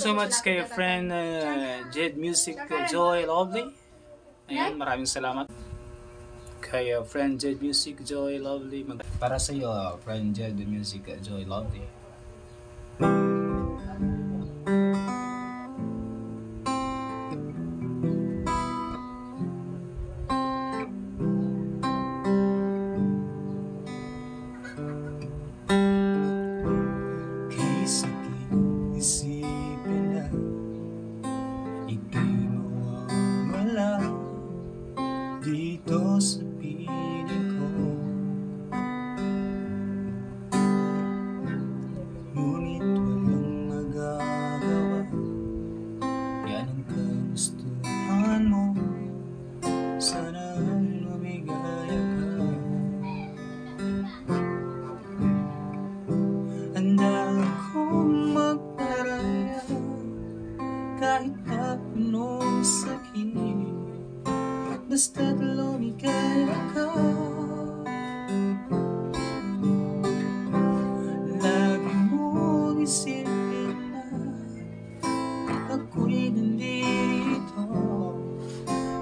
you so much kay friend Jed Music Joy Lovely. Ayan, maraming salamat. Kay friend Jed Music Joy Lovely. Para sa iyo, friend Jed Music Joy Lovely. Isipin na ika'y mawawala dito sa piling ko. Ngunit walang magagawa, yan ang kagustuhan mo. Sana lumigaya ka. Handa akong magparaya kahit anong sakit, basta't lumigaya ka. Lagi mong isipin na ako'y nandito,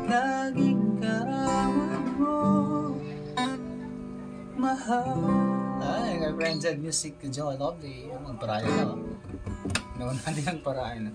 laging karawan mo, mahal. Ay, kay friend Jed Music Joy Lovely. Magparaya na. Nauna din ang paraan.